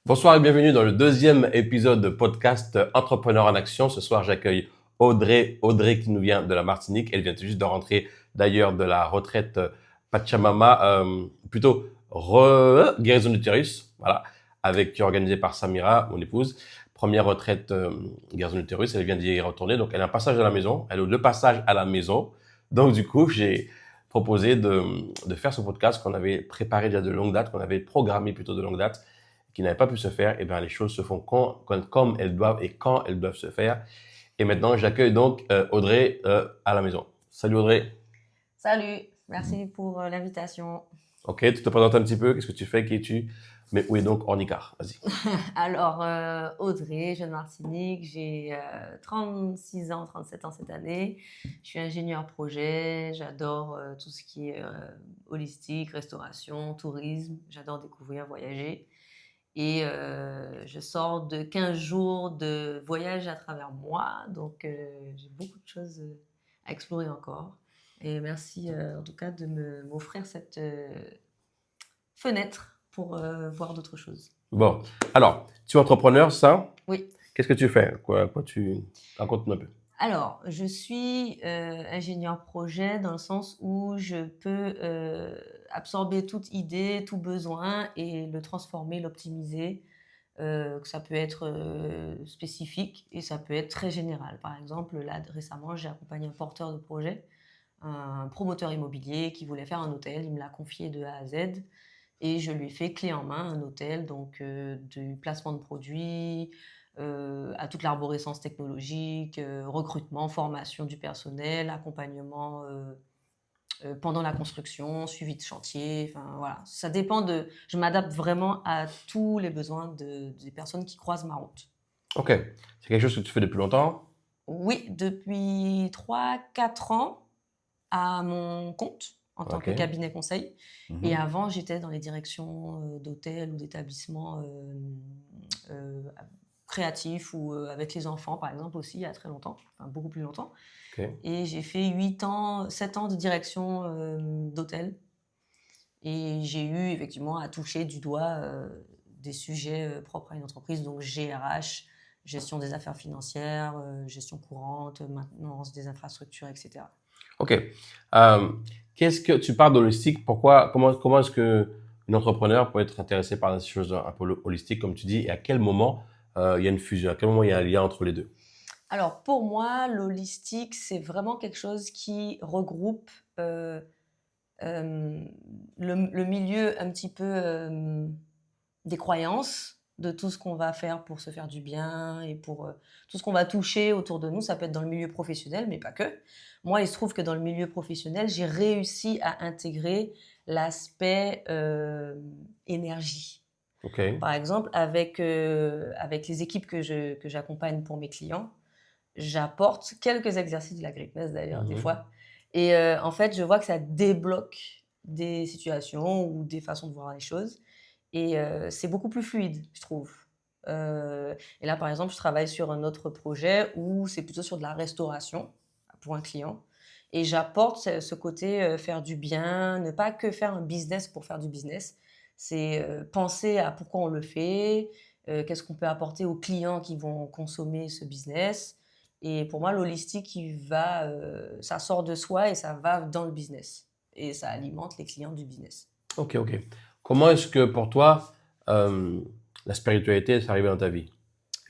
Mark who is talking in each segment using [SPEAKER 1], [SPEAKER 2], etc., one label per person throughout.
[SPEAKER 1] Bonsoir et bienvenue dans le deuxième épisode de podcast Entrepreneur en Action. Ce soir, j'accueille Audrey. Audrey qui nous vient de la Martinique. Elle vient tout juste de rentrer d'ailleurs de la retraite Pachamama, guérison d'utérus, voilà, organisée par Samira, mon épouse. Première retraite guérison d'utérus, elle vient d'y retourner. Donc, elle a un passage à la maison. Elle a deux passages à la maison. Donc, du coup, j'ai proposé de faire ce podcast qu'on avait préparé déjà de longue date, qu'on avait programmé plutôt de longue date, qui n'avaient pas pu se faire, et bien les choses se font comme elles doivent et quand elles doivent se faire. Et maintenant, j'accueille donc Audrey à la maison. Salut Audrey.
[SPEAKER 2] Salut, merci pour l'invitation.
[SPEAKER 1] Ok, tu te présentes un petit peu, qu'est-ce que tu fais, qui es-tu? Mais où est donc Ornicar? Vas-y.
[SPEAKER 2] Alors, Audrey, jeune Martinique, j'ai 36 ans, 37 ans cette année. Je suis ingénieur projet, j'adore tout ce qui est holistique, restauration, tourisme. J'adore découvrir, voyager. Et je sors de 15 jours de voyage à travers moi, donc j'ai beaucoup de choses à explorer encore. Et merci en tout cas de m'offrir cette fenêtre pour voir d'autres choses.
[SPEAKER 1] Bon, alors, tu es entrepreneur, ça?
[SPEAKER 2] Oui.
[SPEAKER 1] Qu'est-ce que tu fais? Quoi tu raconte-nous un peu.
[SPEAKER 2] Alors, je suis ingénieur projet dans le sens où je peux absorber toute idée, tout besoin et le transformer, l'optimiser. Ça peut être spécifique et ça peut être très général. Par exemple, là, récemment, j'ai accompagné un porteur de projet, un promoteur immobilier qui voulait faire un hôtel. Il me l'a confié de A à Z et je lui ai fait clé en main un hôtel, donc du placement de produits, à toute l'arborescence technologique, recrutement, formation du personnel, accompagnement pendant la construction, suivi de chantier, enfin voilà. Ça dépend de... Je m'adapte vraiment à tous les besoins des personnes qui croisent ma route.
[SPEAKER 1] Ok, c'est quelque chose que tu fais depuis longtemps?
[SPEAKER 2] Oui, depuis 3, 4 ans à mon compte en tant
[SPEAKER 1] Ok.
[SPEAKER 2] que cabinet conseil. Et
[SPEAKER 1] Mhm.
[SPEAKER 2] avant, j'étais dans les directions d'hôtels ou d'établissements euh, créatifs ou avec les enfants, par exemple, aussi, il y a très longtemps, enfin beaucoup plus longtemps.
[SPEAKER 1] Ok.
[SPEAKER 2] Et j'ai fait 8 ans, 7 ans de direction d'hôtel. Et j'ai eu effectivement à toucher du doigt des sujets propres à une entreprise, donc GRH, gestion des affaires financières, gestion courante, maintenance des infrastructures, etc.
[SPEAKER 1] Ok. Euh, Qu'est-ce que tu parles d'holistique? Comment est-ce que un entrepreneur peut être intéressé par des choses un peu holistiques, comme tu dis, et à quel moment il y a une fusion, à quel moment il y a un lien entre les deux?
[SPEAKER 2] Alors pour moi, l'holistique, c'est vraiment quelque chose qui regroupe euh, le milieu un petit peu des croyances, de tout ce qu'on va faire pour se faire du bien et pour tout ce qu'on va toucher autour de nous. Ça peut être dans le milieu professionnel, mais pas que. Moi, il se trouve que dans le milieu professionnel, j'ai réussi à intégrer l'aspect énergie.
[SPEAKER 1] Ok.
[SPEAKER 2] Par exemple, avec les équipes que j'accompagne pour mes clients, j'apporte quelques exercices de la greatness d'ailleurs, des
[SPEAKER 1] Mhm.
[SPEAKER 2] fois. Et en fait, je vois que ça débloque des situations ou des façons de voir les choses. Et c'est beaucoup plus fluide, je trouve. Et là, par exemple, je travaille sur un autre projet où c'est plutôt sur de la restauration pour un client. Et j'apporte ce côté faire du bien, ne pas que faire un business pour faire du business. C'est penser à pourquoi on le fait, qu'est-ce qu'on peut apporter aux clients qui vont consommer ce business. Et pour moi, l'holistique, ça sort de soi et ça va dans le business. Et ça alimente les clients du business.
[SPEAKER 1] Ok, ok. Comment est-ce que pour toi, euh, la spiritualité est arrivée dans ta vie?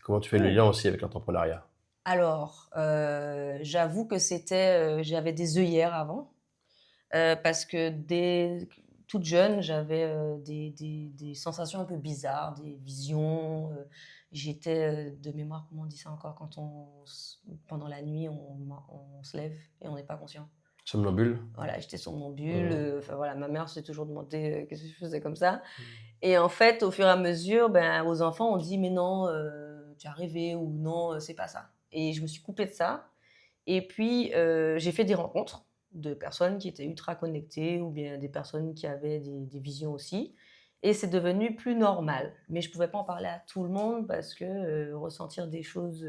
[SPEAKER 1] Comment tu fais le
[SPEAKER 2] Ouh.
[SPEAKER 1] lien aussi avec l'entrepreneuriat?
[SPEAKER 2] Alors, j'avoue que j'avais des œillères avant, parce que dès toute jeune, j'avais des sensations un peu bizarres, des visions. J'étais de mémoire, comment on dit ça encore, quand pendant la nuit, on se lève et on n'est pas conscient.
[SPEAKER 1] Somnambule?
[SPEAKER 2] Voilà, j'étais somnambule.
[SPEAKER 1] Mhm.
[SPEAKER 2] Enfin voilà, ma mère s'est toujours demandé qu'est-ce que je faisais comme ça. Et en fait, au fur et à mesure, ben, aux enfants, on dit mais non, tu as rêvé ou non, c'est pas ça. Et je me suis coupée de ça. Et puis, j'ai fait des rencontres de personnes qui étaient ultra connectées ou bien des personnes qui avaient des visions aussi. Et c'est devenu plus normal. Mais je ne pouvais pas en parler à tout le monde parce que ressentir des choses,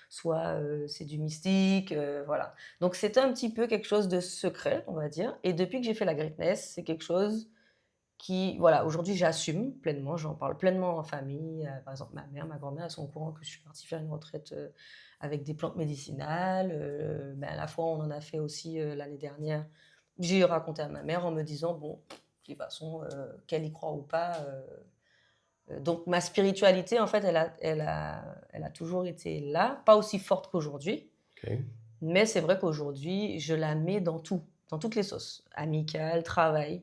[SPEAKER 2] soit c'est du mystique, voilà. Donc c'était un petit peu quelque chose de secret, on va dire. Et depuis que j'ai fait la greatness, c'est quelque chose voilà, aujourd'hui, j'assume pleinement, j'en parle pleinement en famille. Par exemple, ma mère, ma grand-mère, elles sont au courant que je suis partie faire une retraite avec des plantes médicinales. À la fois, on en a fait aussi l'année dernière. J'ai raconté à ma mère en me disant, bon, de toute façon, qu'elle y croit ou pas. Donc, ma spiritualité, en fait, elle a toujours été là, pas aussi forte qu'aujourd'hui.
[SPEAKER 1] Ok.
[SPEAKER 2] Mais c'est vrai qu'aujourd'hui, je la mets dans tout, dans toutes les sauces. Amicale, travail.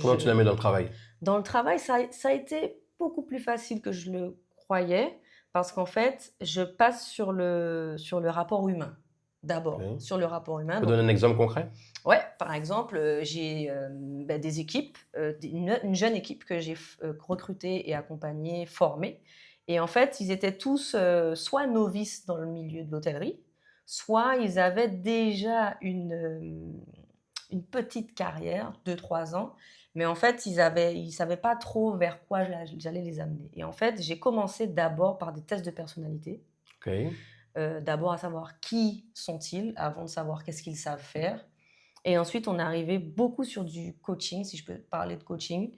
[SPEAKER 1] Comment tu la mets dans le travail?
[SPEAKER 2] Dans le travail, ça a été beaucoup plus facile que je le croyais parce qu'en fait, je passe sur le rapport humain, d'abord,
[SPEAKER 1] Ok.
[SPEAKER 2] sur le rapport
[SPEAKER 1] Tu
[SPEAKER 2] humain.
[SPEAKER 1] peux
[SPEAKER 2] Donc,
[SPEAKER 1] donner un exemple concret?
[SPEAKER 2] ouais, par exemple, j'ai des équipes, une jeune équipe que j'ai recrutée et accompagnée, formée. Et en fait, ils étaient tous soit novices dans le milieu de l'hôtellerie, soit ils avaient déjà une petite carrière, 2 3 ans, mais en fait, ils savaient pas trop vers quoi j'allais les amener. Et en fait, j'ai commencé d'abord par des tests de personnalité,
[SPEAKER 1] Ok.
[SPEAKER 2] d'abord à savoir qui sont-ils, avant de savoir qu'est-ce qu'ils savent faire. Et ensuite, on est arrivé beaucoup sur du coaching, si je peux parler de coaching,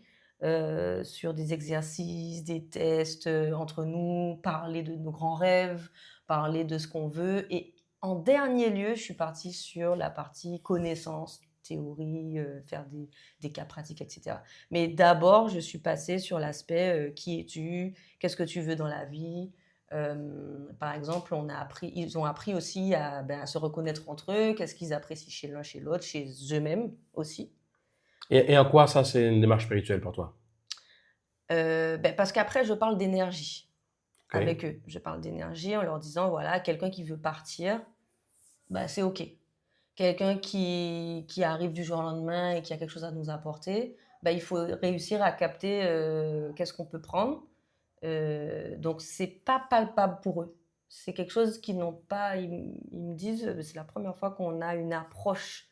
[SPEAKER 2] sur des exercices, des tests entre nous, parler de nos grands rêves, parler de ce qu'on veut. Et en dernier lieu, je suis partie sur la partie connaissance, théorie, faire des cas pratiques, etc. Mais d'abord, je suis passée sur l'aspect qui es-tu, qu'est-ce que tu veux dans la vie. Par exemple, ils ont appris aussi à se reconnaître entre eux, qu'est-ce qu'ils apprécient chez l'un, chez l'autre, chez eux-mêmes aussi.
[SPEAKER 1] Et en quoi ça, c'est une démarche spirituelle pour toi?
[SPEAKER 2] Parce qu'après, je parle d'énergie
[SPEAKER 1] Ok.
[SPEAKER 2] avec eux. Je parle d'énergie en leur disant, voilà, quelqu'un qui veut partir, c'est OK. Quelqu'un qui arrive du jour au lendemain et qui a quelque chose à nous apporter, il faut réussir à capter qu'est-ce qu'on peut prendre. Donc, c'est pas palpable pour eux. C'est quelque chose qu'ils n'ont pas. Ils me disent, c'est la première fois qu'on a une approche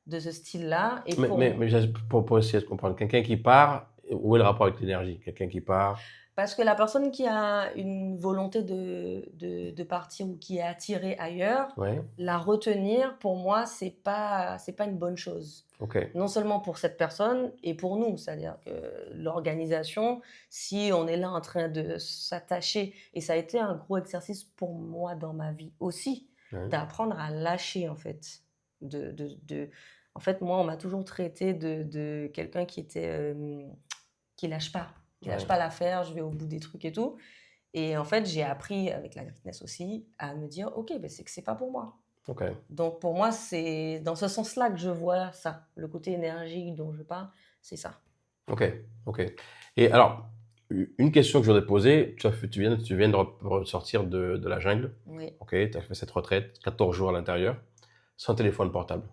[SPEAKER 2] de ce style-là. Et
[SPEAKER 1] Pour essayer de comprendre, quelqu'un qui part, où est le rapport avec l'énergie? Quelqu'un qui part,
[SPEAKER 2] parce que la personne qui a une volonté de partir ou qui est attirée ailleurs,
[SPEAKER 1] ouais,
[SPEAKER 2] la retenir, pour moi, c'est pas une bonne chose.
[SPEAKER 1] ok,
[SPEAKER 2] Non seulement pour cette personne et pour nous, c'est-à-dire que l'organisation, si on est là en train de s'attacher, et ça a été un gros exercice pour moi dans ma vie aussi,
[SPEAKER 1] ouais,
[SPEAKER 2] d'apprendre à lâcher en fait. En fait, moi, on m'a toujours traité de quelqu'un qui lâche pas, qui lâche
[SPEAKER 1] ouais,
[SPEAKER 2] pas l'affaire, je vais au bout des trucs et tout. Et en fait, j'ai appris avec la fitness aussi à me dire, ok, c'est que c'est pas pour moi.
[SPEAKER 1] ok,
[SPEAKER 2] Donc pour moi, c'est dans ce sens-là que je vois ça. Le côté énergique dont je parle, c'est ça.
[SPEAKER 1] ok, ok. Et alors, une question que je voudrais poser, tu viens de ressortir de la jungle,
[SPEAKER 2] Oui.
[SPEAKER 1] ok, tu as fait cette retraite, 14 jours à l'intérieur, sans téléphone portable.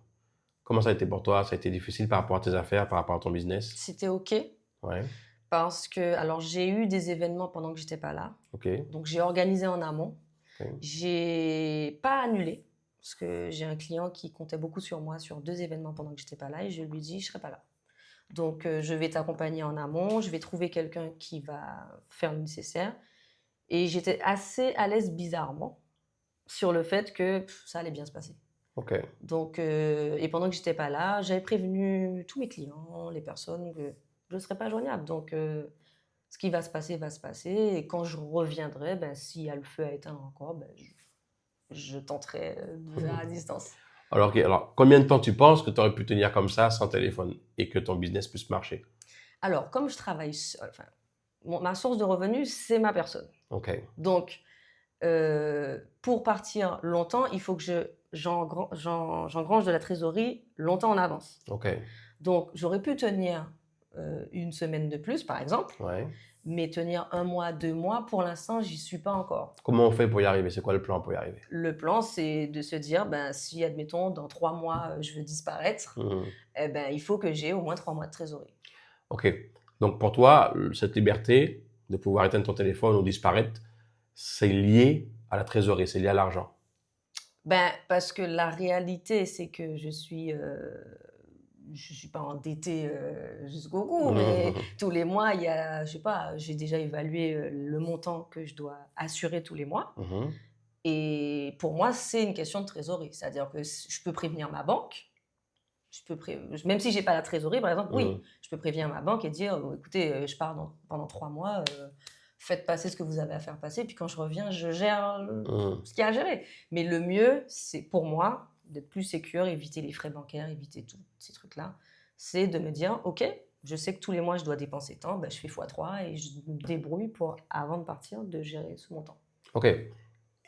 [SPEAKER 1] Comment ça a été pour toi? Ça a été difficile par rapport à tes affaires, par rapport à ton business?
[SPEAKER 2] C'était ok
[SPEAKER 1] Ouais,
[SPEAKER 2] parce que alors j'ai eu des événements pendant que j'étais pas là.
[SPEAKER 1] ok,
[SPEAKER 2] Donc j'ai organisé en amont.
[SPEAKER 1] ok,
[SPEAKER 2] J'ai pas annulé parce que j'ai un client qui comptait beaucoup sur moi sur 2 événements pendant que j'étais pas là et je lui dis je serai pas là. Donc je vais t'accompagner en amont, je vais trouver quelqu'un qui va faire le nécessaire. Et j'étais assez à l'aise bizarrement sur le fait que ça allait bien se passer.
[SPEAKER 1] ok,
[SPEAKER 2] Donc, et pendant que j'étais pas là, j'avais prévenu tous mes clients, les personnes que je ne serais pas joignable. Donc, ce qui va se passer. Et quand je reviendrai, s'il y a le feu à éteindre encore, je tenterai de faire à distance.
[SPEAKER 1] Alors, ok, alors, combien de temps tu penses que tu aurais pu tenir comme ça sans téléphone et que ton business puisse marcher?
[SPEAKER 2] Alors, comme je travaille seule, enfin, ma source de revenus, c'est ma personne.
[SPEAKER 1] Ok,
[SPEAKER 2] Donc, pour partir longtemps, il faut que j'engrange de la trésorerie longtemps en avance.
[SPEAKER 1] ok,
[SPEAKER 2] Donc, j'aurais pu tenir une semaine de plus, par exemple,
[SPEAKER 1] ouais.
[SPEAKER 2] mais tenir 1 mois, 2 mois, pour l'instant, j'y suis pas encore.
[SPEAKER 1] Comment on fait pour y arriver? C'est quoi le plan pour y arriver?
[SPEAKER 2] Le plan, c'est de se dire, si, admettons, dans 3 mois, je veux disparaître,
[SPEAKER 1] Mhm.
[SPEAKER 2] il faut que j'ai au moins 3 mois de trésorerie.
[SPEAKER 1] Ok. Donc pour toi, cette liberté de pouvoir éteindre ton téléphone ou disparaître, c'est lié à la trésorerie, c'est lié à l'argent.
[SPEAKER 2] Parce que la réalité, c'est que je suis pas endettée jusqu'au cou, mais
[SPEAKER 1] Mhm.
[SPEAKER 2] tous les mois, il y a, je sais pas, j'ai déjà évalué le montant que je dois assurer tous les mois.
[SPEAKER 1] Mhm.
[SPEAKER 2] Et pour moi, c'est une question de trésorerie. C'est-à-dire que je peux prévenir ma banque même si je n'ai pas la trésorerie, par exemple, oui,
[SPEAKER 1] Mhm.
[SPEAKER 2] je peux prévenir ma banque et dire, écoutez, je pars pendant 3 mois, faites passer ce que vous avez à faire passer, puis quand je reviens, je gère
[SPEAKER 1] Mhm.
[SPEAKER 2] ce qu'il y a à gérer. Mais le mieux, c'est pour moi, d'être plus sécure, éviter les frais bancaires, éviter tous ces trucs-là, c'est de me dire, OK, je sais que tous les mois, je dois dépenser tant, ben, je fais x3 et je me débrouille pour, avant de partir, de gérer ce montant.
[SPEAKER 1] OK.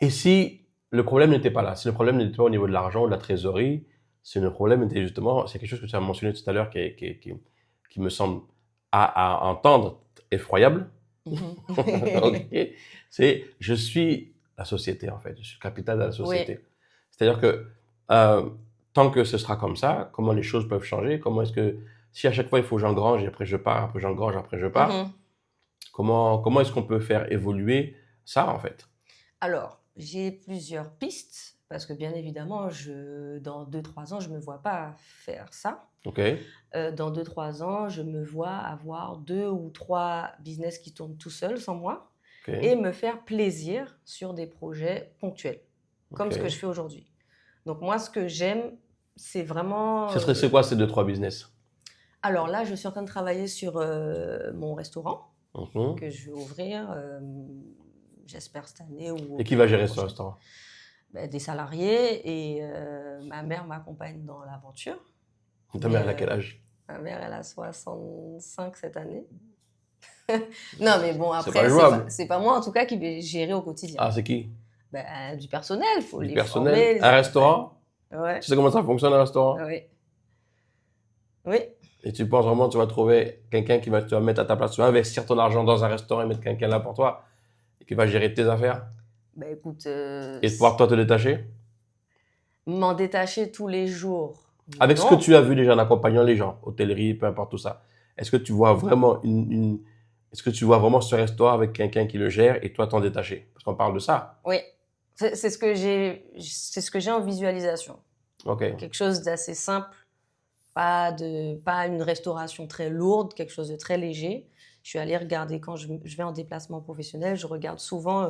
[SPEAKER 1] Et si le problème n'était pas là, si le problème n'était pas au niveau de l'argent ou de la trésorerie, si le problème était justement, c'est quelque chose que tu as mentionné tout à l'heure qui me semble à entendre effroyable. OK. C'est je suis la société en fait, je suis le capital de la
[SPEAKER 2] Oui.
[SPEAKER 1] société. C'est-à-dire que euh, tant que ce sera comme ça, comment les choses peuvent changer, comment est-ce que si à chaque fois il faut que j'engrange et après je pars, après j'engrange, après je pars,
[SPEAKER 2] Mhm.
[SPEAKER 1] comment est-ce qu'on peut faire évoluer ça en fait?
[SPEAKER 2] Alors, j'ai plusieurs pistes, parce que bien évidemment, dans 2-3 ans, je ne me vois pas faire ça.
[SPEAKER 1] OK.
[SPEAKER 2] Dans 2-3 ans, je me vois avoir 2 ou 3 business qui tournent tout seuls, sans moi, et
[SPEAKER 1] OK.
[SPEAKER 2] me faire plaisir sur des projets ponctuels, comme ce que je
[SPEAKER 1] OK.
[SPEAKER 2] fais aujourd'hui. Donc moi, ce que j'aime, c'est vraiment...
[SPEAKER 1] C'est quoi ces deux, trois business?
[SPEAKER 2] Alors là, je suis en train de travailler sur mon restaurant
[SPEAKER 1] Mhm.
[SPEAKER 2] que je vais ouvrir, j'espère cette année ou au
[SPEAKER 1] Et qui
[SPEAKER 2] pire
[SPEAKER 1] va
[SPEAKER 2] l'année
[SPEAKER 1] gérer ce
[SPEAKER 2] prochaine.
[SPEAKER 1] restaurant?
[SPEAKER 2] Ben, des salariés et ma mère m'accompagne dans l'aventure.
[SPEAKER 1] Ta
[SPEAKER 2] Mais
[SPEAKER 1] mère, elle a quel âge?
[SPEAKER 2] ma mère, elle a 65 cette année. Non, mais bon,
[SPEAKER 1] C'est pas
[SPEAKER 2] après,
[SPEAKER 1] jouable.
[SPEAKER 2] c'est pas moi en tout cas qui vais gérer au quotidien.
[SPEAKER 1] Ah, c'est qui?
[SPEAKER 2] Ben, du personnel, il faut
[SPEAKER 1] Du
[SPEAKER 2] les
[SPEAKER 1] personnel?
[SPEAKER 2] former, les
[SPEAKER 1] Un
[SPEAKER 2] accompagner.
[SPEAKER 1] restaurant?
[SPEAKER 2] Ouais,
[SPEAKER 1] Tu sais comment ça fonctionne un restaurant?
[SPEAKER 2] oui, oui.
[SPEAKER 1] Et tu penses vraiment que tu vas trouver quelqu'un tu vas mettre à ta place, tu vas investir ton argent dans un restaurant et mettre quelqu'un là pour toi et qui va gérer tes affaires
[SPEAKER 2] Ben écoute,
[SPEAKER 1] et pouvoir toi te détacher?
[SPEAKER 2] m'en détacher tous les jours,
[SPEAKER 1] Avec ce que
[SPEAKER 2] non.
[SPEAKER 1] tu as vu déjà en accompagnant les gens, hôtellerie, peu importe tout ça, est-ce que tu vois vraiment est-ce que tu vois vraiment ce restaurant avec quelqu'un qui le gère et toi t'en détacher? Parce qu'on parle de ça.
[SPEAKER 2] Oui, c'est ce que j'ai en visualisation.
[SPEAKER 1] OK.
[SPEAKER 2] Quelque chose d'assez simple, pas une restauration très lourde, quelque chose de très léger. Je suis allée regarder quand je vais en déplacement professionnel, je regarde souvent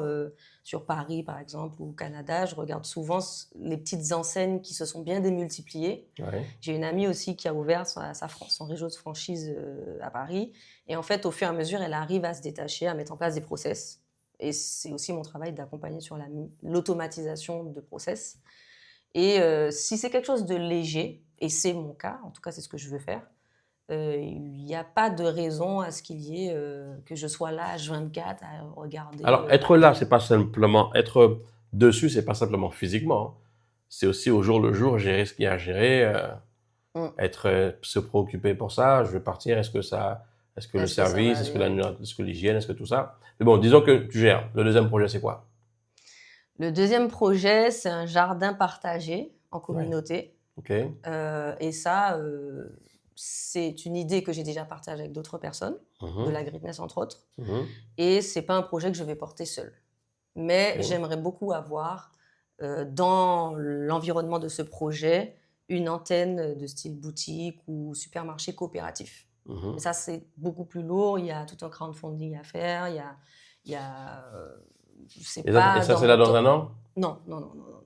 [SPEAKER 2] sur Paris par exemple ou au Canada, je regarde souvent les petites enseignes qui se sont bien démultipliées.
[SPEAKER 1] Ouais.
[SPEAKER 2] J'ai une amie aussi qui a ouvert son réseau de franchise à Paris et en fait au fur et à mesure elle arrive à se détacher, à mettre en place des process. Et c'est aussi mon travail d'accompagner sur l'automatisation de process. Et si c'est quelque chose de léger, et c'est mon cas, en tout cas c'est ce que je veux faire, il n'y a pas de raison à ce qu'il y ait que je sois là H24 à regarder.
[SPEAKER 1] Alors, être là, c'est pas simplement être dessus, c'est pas simplement physiquement, hein. C'est aussi au jour le jour gérer ce qu'il y a à gérer,
[SPEAKER 2] Mm.
[SPEAKER 1] être se préoccuper pour ça. Je vais partir. Est-ce que le
[SPEAKER 2] Est-ce que ça va
[SPEAKER 1] service, est-ce que
[SPEAKER 2] aller?
[SPEAKER 1] est-ce que l'hygiène, est-ce que tout ça. Mais bon, disons que tu gères. Le deuxième projet, c'est quoi?
[SPEAKER 2] Le deuxième projet, c'est un jardin partagé en
[SPEAKER 1] Ouais.
[SPEAKER 2] communauté.
[SPEAKER 1] Ok.
[SPEAKER 2] Et ça, c'est une idée que j'ai déjà partagée avec d'autres personnes, de
[SPEAKER 1] Mhm.
[SPEAKER 2] la Greatness entre autres.
[SPEAKER 1] Mhm.
[SPEAKER 2] Et c'est pas un projet que je vais porter seul. Mais
[SPEAKER 1] Ok.
[SPEAKER 2] j'aimerais beaucoup avoir dans l'environnement de ce projet une antenne de style boutique ou supermarché coopératif.
[SPEAKER 1] Mhm.
[SPEAKER 2] Mais ça, c'est beaucoup plus lourd. Il y a tout un crowdfunding à faire. Il y a c'est
[SPEAKER 1] Et
[SPEAKER 2] pas
[SPEAKER 1] ça,
[SPEAKER 2] dans
[SPEAKER 1] c'est
[SPEAKER 2] mon
[SPEAKER 1] là dans
[SPEAKER 2] temps.
[SPEAKER 1] un an.
[SPEAKER 2] Non, non, non, non, non.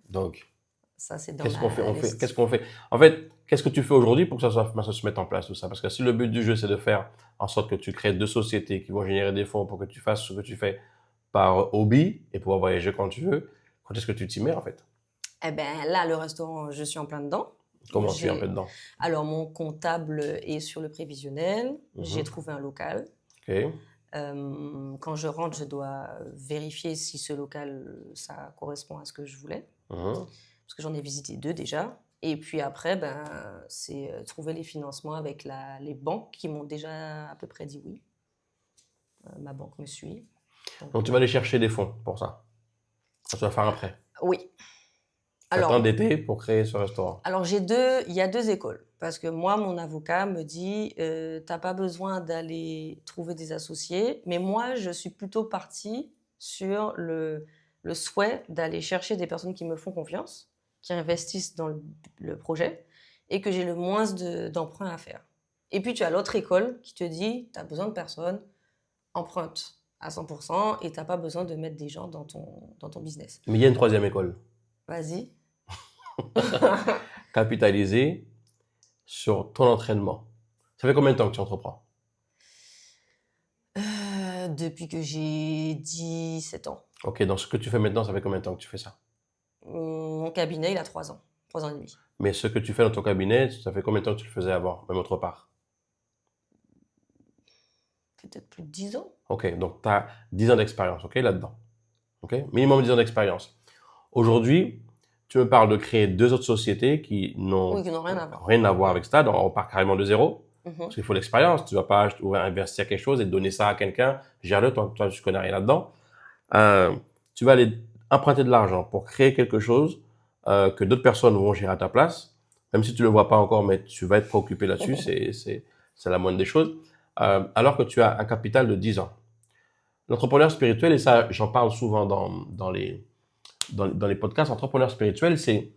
[SPEAKER 1] Donc,
[SPEAKER 2] Ça, c'est dans
[SPEAKER 1] qu'est-ce qu'on fait?
[SPEAKER 2] ma
[SPEAKER 1] Qu'est-ce
[SPEAKER 2] liste.
[SPEAKER 1] qu'on fait? En fait, qu'est-ce que tu fais aujourd'hui pour que ça se mette en place tout ça? Parce que si le but du jeu, c'est de faire en sorte que tu crées deux sociétés qui vont générer des fonds pour que tu fasses ce que tu fais par hobby et pouvoir voyager quand tu veux, quand est-ce que tu t'y mets en fait?
[SPEAKER 2] Eh ben là, le restaurant, je suis en plein dedans.
[SPEAKER 1] Comment tu es un peu dedans?
[SPEAKER 2] Alors, mon comptable est sur le prévisionnel. J'ai
[SPEAKER 1] Mhm.
[SPEAKER 2] trouvé un local.
[SPEAKER 1] Ok.
[SPEAKER 2] Quand je rentre, je dois vérifier si ce local, ça correspond à ce que je voulais.
[SPEAKER 1] Mhm.
[SPEAKER 2] Parce que j'en ai visité 2 déjà. Et puis après, ben, c'est trouver les financements avec les banques qui m'ont déjà à peu près dit oui. Ma banque me suit.
[SPEAKER 1] Donc tu vas aller chercher des fonds pour ça. Tu vas faire un prêt.
[SPEAKER 2] Oui.
[SPEAKER 1] Tu vas
[SPEAKER 2] Alors,
[SPEAKER 1] t'endetter pour créer ce restaurant.
[SPEAKER 2] il y a 2 écoles. Parce que moi, mon avocat me dit, t'as pas besoin d'aller trouver des associés. Mais moi, je suis plutôt partie sur le souhait d'aller chercher des personnes qui me font confiance, qui investissent dans le projet et que j'ai le moins d'emprunts à faire. Et puis, tu as l'autre école qui te dit, t'as besoin de personnes, emprunte à 100% et t'as pas besoin de mettre des gens dans ton business.
[SPEAKER 1] Mais il y a une troisième école.
[SPEAKER 2] Vas-y.
[SPEAKER 1] Capitaliser sur ton entraînement. Ça fait combien de temps que tu entreprends?
[SPEAKER 2] Depuis que j'ai 17 ans.
[SPEAKER 1] Ok, donc ce que tu fais maintenant, ça fait combien de temps que tu fais ça?
[SPEAKER 2] Mon cabinet, il a 3 ans. 3 ans et demi.
[SPEAKER 1] Mais ce que tu fais dans ton cabinet, ça fait combien de temps que tu le faisais avant, même autre part?
[SPEAKER 2] Peut-être plus de 10 ans.
[SPEAKER 1] Ok, donc tu as 10 ans d'expérience, ok, là-dedans. Ok, minimum 10 ans d'expérience. Aujourd'hui, tu me parles de créer 2 autres sociétés qui n'ont
[SPEAKER 2] Oui, qui n'ont rien à voir.
[SPEAKER 1] rien à voir avec ça. Donc, on part carrément de zéro.
[SPEAKER 2] Mhm.
[SPEAKER 1] Parce qu'il faut l'expérience. Tu ne vas pas investir quelque chose et donner ça à quelqu'un. Gère-le, toi, tu connais rien là-dedans. Tu vas aller emprunter de l'argent pour créer quelque chose que d'autres personnes vont gérer à ta place. Même si tu ne le vois pas encore, mais tu vas être préoccupé là-dessus. C'est la moindre des choses. Alors que tu as un capital de 10 ans. L'entrepreneur spirituel, et ça, j'en parle souvent dans les podcasts, entrepreneur spirituel, c'est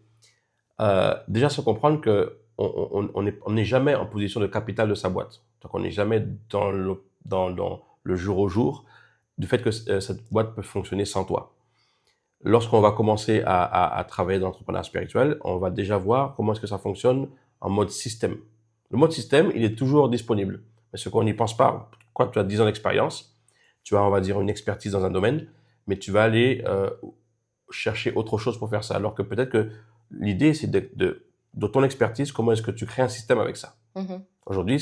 [SPEAKER 1] déjà se comprendre que on n'est jamais en position de capital de sa boîte. Donc, on n'est jamais dans le jour au jour du fait que cette boîte peut fonctionner sans toi. Lorsqu'on va commencer à travailler dans l'entrepreneuriat spirituel, on va déjà voir comment est-ce que ça fonctionne en mode système. Le mode système, il est toujours disponible. Mais ce qu'on n'y pense pas, quand tu as 10 ans d'expérience, tu as, on va dire, une expertise dans un domaine, mais tu vas aller chercher autre chose pour faire ça. Alors que peut-être que l'idée, c'est de ton expertise, comment est-ce que tu crées un système avec ça.
[SPEAKER 2] Mhm.
[SPEAKER 1] Aujourd'hui,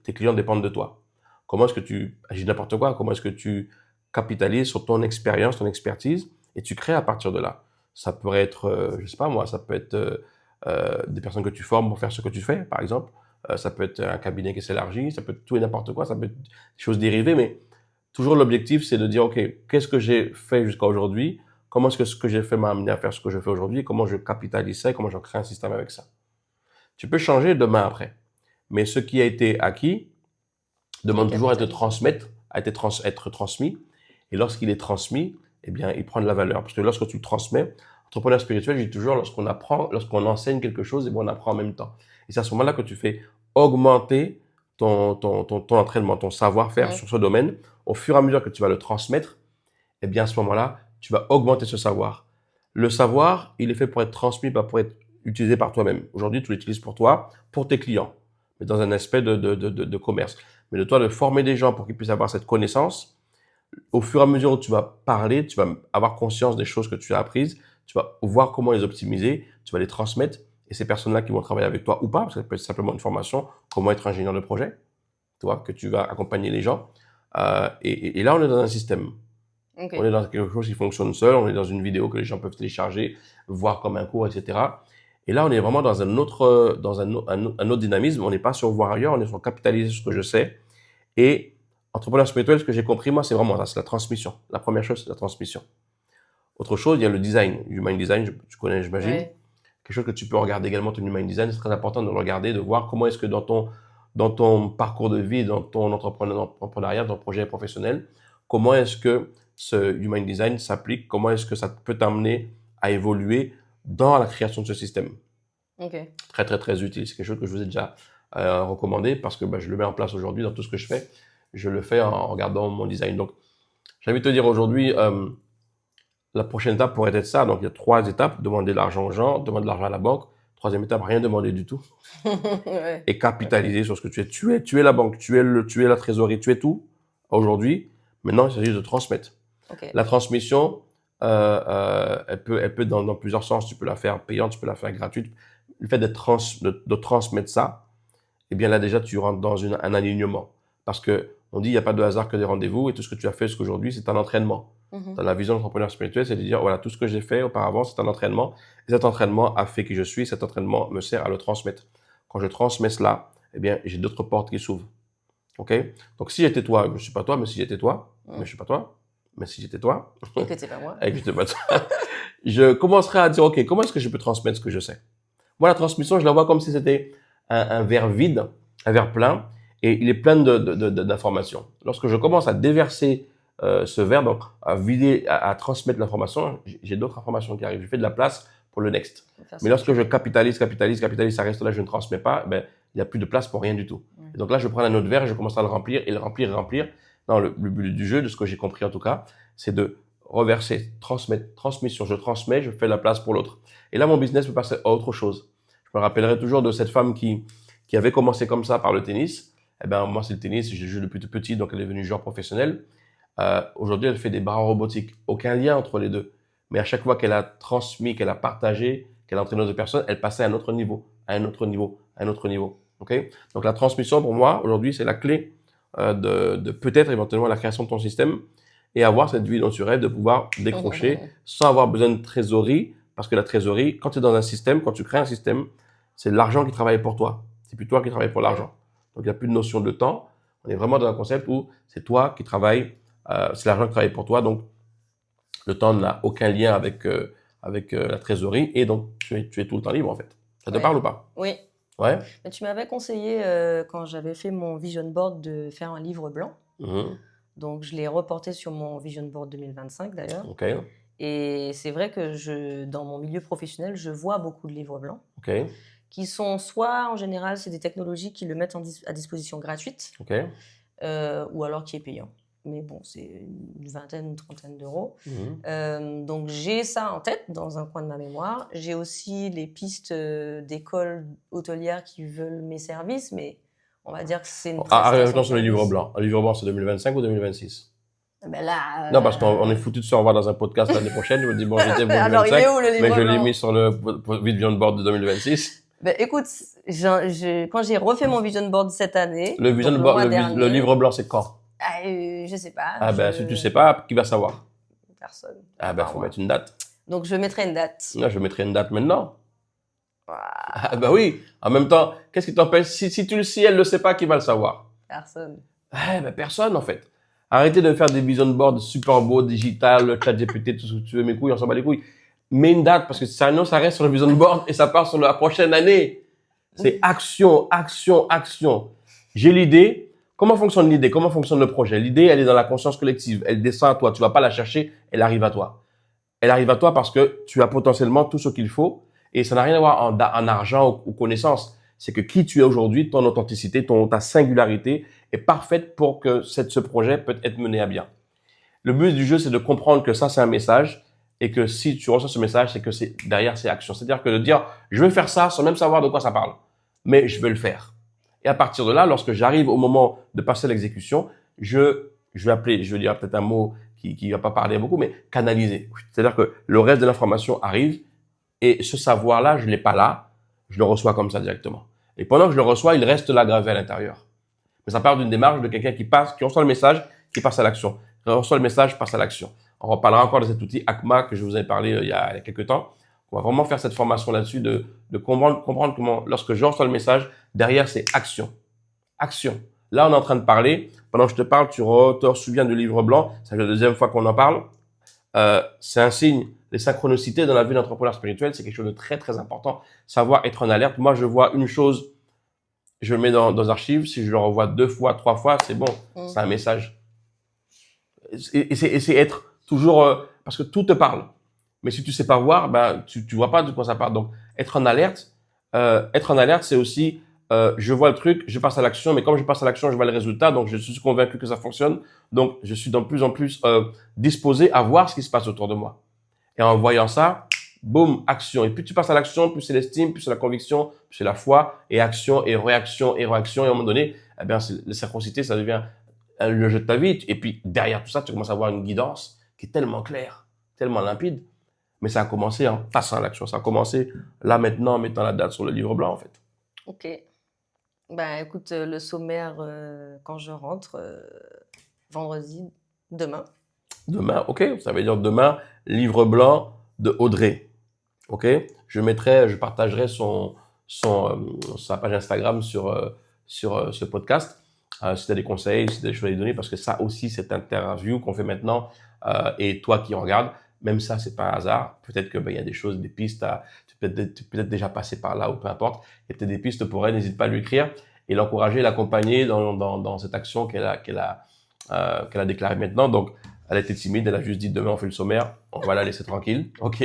[SPEAKER 1] tes clients dépendent de toi. Comment est-ce que tu agis n'importe quoi? Comment est-ce que tu capitalises sur ton expérience, ton expertise, et tu crées à partir de là. Ça pourrait être, je sais pas moi, ça peut être des personnes que tu formes pour faire ce que tu fais, par exemple. Ça peut être un cabinet qui s'élargit, ça peut être tout et n'importe quoi, ça peut être des choses dérivées, mais toujours l'objectif, c'est de dire, OK, qu'est-ce que j'ai fait jusqu'à aujourd'hui? Comment est-ce que ce que j'ai fait m'a amené à faire ce que je fais aujourd'hui? Comment je capitalise ça et comment je crée un système avec ça? Tu peux changer demain après. Mais ce qui a été acquis demande toujours à être être transmis. Et lorsqu'il est transmis, eh bien, il prend de la valeur. Parce que lorsque tu le transmets, entrepreneur spirituel, je dis toujours, lorsqu'on enseigne quelque chose, eh bien, on apprend en même temps. Et c'est à ce moment-là que tu fais augmenter ton entraînement, ton savoir-faire sur ce domaine. Au fur et à mesure que tu vas le transmettre, eh bien, à ce moment-là, tu vas augmenter ce savoir. Le savoir, il est fait pour être transmis, pas pour être utilisé par toi-même. Aujourd'hui, tu l'utilises pour toi, pour tes clients, mais dans un aspect de commerce. Mais de toi, de former des gens pour qu'ils puissent avoir cette connaissance, au fur et à mesure où tu vas parler, tu vas avoir conscience des choses que tu as apprises, tu vas voir comment les optimiser, tu vas les transmettre, et ces personnes-là qui vont travailler avec toi ou pas, parce que ça peut être simplement une formation, comment être ingénieur de projet, tu vois, que tu vas accompagner les gens. Et là, on est dans un système. Okay. On est dans quelque chose qui fonctionne seul, on est dans une vidéo que les gens peuvent télécharger, voir comme un cours, etc. Et là, on est vraiment dans un autre dynamisme. On n'est pas sur voir ailleurs, on est sur capitaliser sur ce que je sais. Et entrepreneur spirituel, ce que j'ai compris, moi, c'est vraiment ça, c'est la transmission. La première chose, c'est la transmission. Autre chose, il y a le design, human design, tu connais, j'imagine. Ouais. Quelque chose que tu peux regarder également, ton human design, c'est très important de le regarder, de voir comment est-ce que dans ton parcours de vie, dans ton entrepreneuriat, dans ton projet professionnel, comment est-ce que ce human design s'applique, comment est-ce que ça peut t'amener à évoluer dans la création de ce système.
[SPEAKER 2] Okay.
[SPEAKER 1] Très, très, très utile. C'est quelque chose que je vous ai déjà recommandé parce que je le mets en place aujourd'hui dans tout ce que je fais. Je le fais en regardant mon design. Donc, j'ai envie de te dire aujourd'hui, la prochaine étape pourrait être ça. Donc, il y a 3 étapes. Demander de l'argent aux gens, demander de l'argent à la banque. 3e étape, rien demander du tout.
[SPEAKER 2] Ouais.
[SPEAKER 1] Et capitaliser sur ce que tu es. Tu es la banque, tu es la trésorerie, tu es tout aujourd'hui. Maintenant, il s'agit de transmettre.
[SPEAKER 2] Okay.
[SPEAKER 1] La transmission, elle peut être dans plusieurs sens. Tu peux la faire payante, tu peux la faire gratuite. Le fait de transmettre ça, eh bien là déjà tu rentres dans un alignement. Parce que on dit il n'y a pas de hasard que des rendez-vous et tout ce que tu as fait jusqu'aujourd'hui, c'est un entraînement. Dans la vision d'entrepreneur spirituel, c'est de dire voilà, tout ce que j'ai fait auparavant, c'est un entraînement. Et cet entraînement a fait qui je suis, cet entraînement me sert à le transmettre. Quand je transmets cela, eh bien j'ai d'autres portes qui s'ouvrent. Ok? Donc si j'étais toi, je ne suis pas toi, mais si j'étais toi, mais je ne suis pas toi, mais si j'étais toi,
[SPEAKER 2] et que tu n'es pas moi,
[SPEAKER 1] et que j'étais pas toi, je commencerais à dire ok, comment est-ce que je peux transmettre ce que je sais? Moi, la transmission, je la vois comme si c'était un verre vide, un verre plein, et il est plein d'informations. Lorsque je commence à déverser ce verre, donc à vider, à transmettre l'information, j'ai d'autres informations qui arrivent. Je fais de la place pour le next. Mais lorsque je capitalise, ça reste là, je ne transmets pas, ben, il n'y a plus de place pour rien du tout. Et donc là, je prends un autre verre et je commence à le remplir, et le remplir, et remplir. Non, le but du jeu, de ce que j'ai compris en tout cas, c'est de reverser, transmettre, transmission. Je transmets, je fais la place pour l'autre. Et là, mon business peut passer à autre chose. Je me rappellerai toujours de cette femme qui qui avait commencé comme ça par le tennis. Eh ben, moi, c'est le tennis, je joue depuis tout petit, donc elle est devenue joueur professionnel. Aujourd'hui, elle fait des barres robotiques. Aucun lien entre les deux. Mais à chaque fois qu'elle a transmis, qu'elle a partagé, qu'elle a entraîné d'autres personnes, elle passait à un autre niveau, à un autre niveau, à un autre niveau. Okay? Donc la transmission, pour moi, aujourd'hui, c'est la clé de peut-être éventuellement la création de ton système et avoir cette vie dont tu rêves, de pouvoir décrocher sans avoir besoin de trésorerie. Parce que la trésorerie, quand tu es dans un système, quand tu crées un système, c'est l'argent qui travaille pour toi. C'est plus toi qui travaille pour l'argent. Donc il n'y a plus de notion de temps. On est vraiment dans un concept où c'est toi qui travaille, c'est l'argent qui travaille pour toi. Donc le temps n'a aucun lien avec la trésorerie et donc tu es tout le temps libre en fait. Ça te parle ou pas?
[SPEAKER 2] Oui.
[SPEAKER 1] Ouais.
[SPEAKER 2] Mais tu m'avais conseillé quand j'avais fait mon vision board de faire un livre blanc. Donc je l'ai reporté sur mon vision board 2025 d'ailleurs.
[SPEAKER 1] Ok.
[SPEAKER 2] Et c'est vrai que dans mon milieu professionnel, je vois beaucoup de livres blancs.
[SPEAKER 1] Ok.
[SPEAKER 2] Qui sont soit en général c'est des technologies qui le mettent à disposition gratuite.
[SPEAKER 1] Ok.
[SPEAKER 2] Ou alors qui est payant. Mais bon, c'est une vingtaine, une trentaine d'euros. Donc, j'ai ça en tête, dans un coin de ma mémoire. J'ai aussi les pistes d'écoles hôtelières qui veulent mes services, mais on va dire que c'est une
[SPEAKER 1] Arrêtons sur le livre blanc. Le livre blanc, c'est 2025 ou 2026?
[SPEAKER 2] Ben là,
[SPEAKER 1] non, parce qu'on est foutu de se revoir dans un podcast l'année prochaine. Je me dis, bon, j'étais pour 2025,
[SPEAKER 2] alors, il est où, le livre
[SPEAKER 1] mais je l'ai
[SPEAKER 2] blanc?
[SPEAKER 1] mis sur le vision board de 2026.
[SPEAKER 2] Ben, écoute, quand j'ai refait mon vision board cette année,
[SPEAKER 1] le vision board, le livre blanc, c'est quand?
[SPEAKER 2] Je sais pas.
[SPEAKER 1] Ah ben, si tu sais pas, qui va savoir?
[SPEAKER 2] Personne.
[SPEAKER 1] Ah ben, faut mettre une date.
[SPEAKER 2] Donc, je mettrai une date.
[SPEAKER 1] Non, je mettrai une date maintenant. Ah ben oui. En même temps, qu'est-ce qui t'empêche? Si elle le sait pas, qui va le savoir?
[SPEAKER 2] Personne.
[SPEAKER 1] Ah ben, personne, en fait. Arrêtez de faire des vision boards super beaux, digital, chat GPT, tout ce que tu veux, mes couilles, on s'en bat les couilles. Mets une date, parce que sinon, ça reste sur le vision board et ça part sur la prochaine année. C'est action, action, action. J'ai l'idée. Comment fonctionne l'idée? Comment fonctionne le projet? L'idée, elle est dans la conscience collective. Elle descend à toi. Tu vas pas la chercher. Elle arrive à toi. Elle arrive à toi parce que tu as potentiellement tout ce qu'il faut. Et ça n'a rien à voir en argent ou connaissance. C'est que qui tu es aujourd'hui, ton authenticité, ta singularité est parfaite pour que ce projet peut être mené à bien. Le but du jeu, c'est de comprendre que ça, c'est un message. Et que si tu reçois ce message, c'est que derrière, c'est action. C'est-à-dire que de dire, je vais faire ça sans même savoir de quoi ça parle. Mais je vais le faire. Et à partir de là, lorsque j'arrive au moment de passer à l'exécution, je vais appeler, je vais dire peut-être un mot qui va pas parler beaucoup, mais canaliser. C'est-à-dire que le reste de l'information arrive et ce savoir-là, je l'ai pas là, je le reçois comme ça directement. Et pendant que je le reçois, il reste là gravé à l'intérieur. Mais ça part d'une démarche de quelqu'un qui reçoit le message, qui passe à l'action. Qui reçoit le message, passe à l'action. On reparlera encore de cet outil ACMA que je vous avais parlé il y a quelques temps. On va vraiment faire cette formation là-dessus de comprendre comment, lorsque je reçois le message, derrière, c'est action. Action. Là, on est en train de parler. Pendant que je te parle, tu te souviens du livre blanc. C'est la deuxième fois qu'on en parle. C'est un signe. Les synchronicités dans la vie d'entrepreneur spirituel, c'est quelque chose de très, très important. Savoir être en alerte. Moi, je vois une chose, je le mets dans archives. Si je le revois 2 fois, 3 fois, c'est bon. C'est un message. Et c'est être toujours, parce que tout te parle. Mais si tu sais pas voir, ben, tu vois pas de quoi ça parle. Donc, être en alerte, c'est aussi, je vois le truc, je passe à l'action, mais comme je passe à l'action, je vois le résultat, donc je suis convaincu que ça fonctionne. Donc, je suis de plus en plus disposé à voir ce qui se passe autour de moi. Et en voyant ça, boum, action. Et plus tu passes à l'action, plus c'est l'estime, plus c'est la conviction, plus c'est la foi, et action, et réaction, et réaction. Et à un moment donné, eh bien, les synchronicités, ça devient le jeu de ta vie. Et puis, derrière tout ça, tu commences à avoir une guidance qui est tellement claire, tellement limpide. Mais ça a commencé en passant à l'action. Ça a commencé là, maintenant, en mettant la date sur le livre blanc, en fait.
[SPEAKER 2] Ok. Ben, écoute, le sommaire, quand je rentre, vendredi, demain.
[SPEAKER 1] Demain, ok. Ça veut dire demain, livre blanc de Audrey. Ok. Je partagerai sa page Instagram sur ce podcast. Si tu as des conseils, si tu as des choses à lui donner, parce que ça aussi, cette interview qu'on fait maintenant, et toi qui regardes, même ça, c'est pas un hasard. Peut-être que, il y a des choses, des pistes tu peux peut-être déjà passé par là ou peu importe. Il y a peut-être des pistes pour elle. N'hésite pas à lui écrire et l'encourager, l'accompagner dans cette action qu'elle a déclarée maintenant. Donc, elle a été timide. Elle a juste dit demain, on fait le sommaire. On va la laisser tranquille. OK.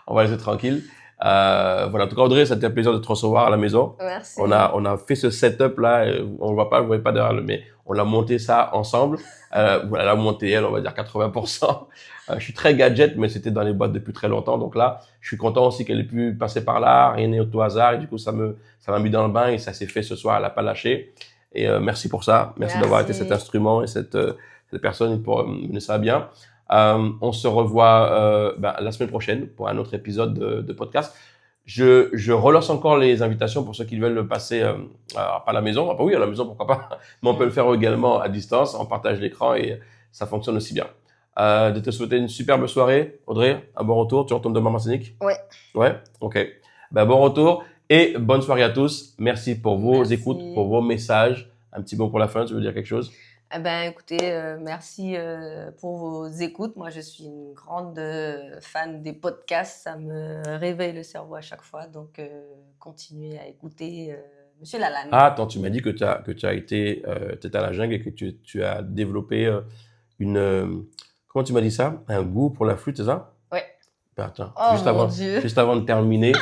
[SPEAKER 1] On va la laisser tranquille. Voilà, en tout cas, Audrey, ça a été un plaisir de te recevoir à la maison.
[SPEAKER 2] Merci.
[SPEAKER 1] On a fait ce setup-là, on ne voit pas, vous voyez pas derrière, mais on a monté ça ensemble. Voilà, elle a monté, elle, on va dire 80%. Je suis très gadget, mais c'était dans les boîtes depuis très longtemps. Donc là, je suis content aussi qu'elle ait pu passer par là, rien n'est au tout hasard. Et du coup, ça m'a mis dans le bain et ça s'est fait ce soir, elle n'a pas lâché. Et merci pour ça. Merci d'avoir été cet instrument et cette personne pour mener ça bien. On se revoit la semaine prochaine pour un autre épisode de podcast. Je relance encore les invitations pour ceux qui veulent le passer pas à la maison. Ah bah oui, à la maison, pourquoi pas. Mais on peut le faire également à distance. On partage l'écran et ça fonctionne aussi bien. De te souhaiter une superbe soirée, Audrey. Un bon retour. Tu retournes demain à Martinique?
[SPEAKER 2] Ouais.
[SPEAKER 1] Ouais? Ok. Bon retour et bonne soirée à tous. Merci pour vos écoutes, pour vos messages. Un petit mot pour la fin, tu veux dire quelque chose?
[SPEAKER 2] Écoutez, merci pour vos écoutes. Moi, je suis une grande fan des podcasts. Ça me réveille le cerveau à chaque fois. Donc, continuez à écouter Monsieur Lalanne.
[SPEAKER 1] Ah, attends, tu m'as dit que tu as été t'étais à la jungle et que tu as développé comment tu m'as dit ça? Un goût pour la flûte, c'est ça?
[SPEAKER 2] Ouais.
[SPEAKER 1] Attends,
[SPEAKER 2] Oh mon Dieu.
[SPEAKER 1] Juste avant de terminer,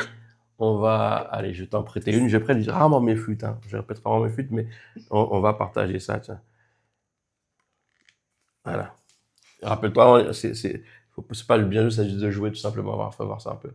[SPEAKER 1] allez, je vais t'en prêter une. Je prête rarement mes flûtes, hein. Je répète rarement mes flûtes, mais on va partager ça, tiens. Voilà. Rappelle-toi, c'est pas le bien jeu, c'est juste de jouer tout simplement. On va voir ça un peu.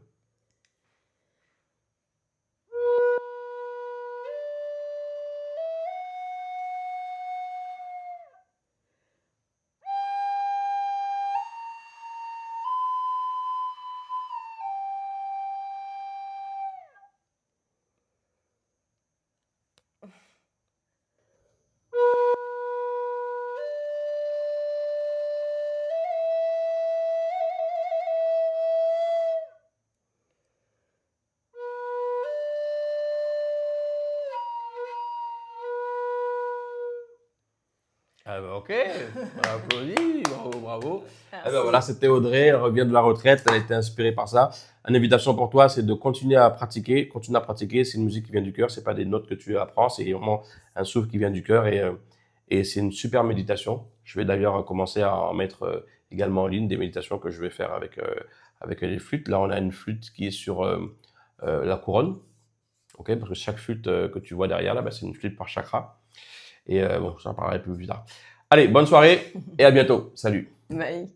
[SPEAKER 1] Ah bah ok, on applaudit, bravo, bravo. Voilà, c'était Audrey, elle revient de la retraite, elle a été inspirée par ça. Une invitation pour toi, c'est de continuer à pratiquer. C'est une musique qui vient du cœur, c'est pas des notes que tu apprends, c'est vraiment un souffle qui vient du cœur et c'est une super méditation. Je vais d'ailleurs commencer à en mettre également en ligne des méditations que je vais faire avec les flûtes. Là, on a une flûte qui est sur la couronne, ok, parce que chaque flûte que tu vois derrière là, c'est une flûte par chakra. Et j'en parlerai plus tard. Allez, bonne soirée et à bientôt. Salut.
[SPEAKER 2] Bye.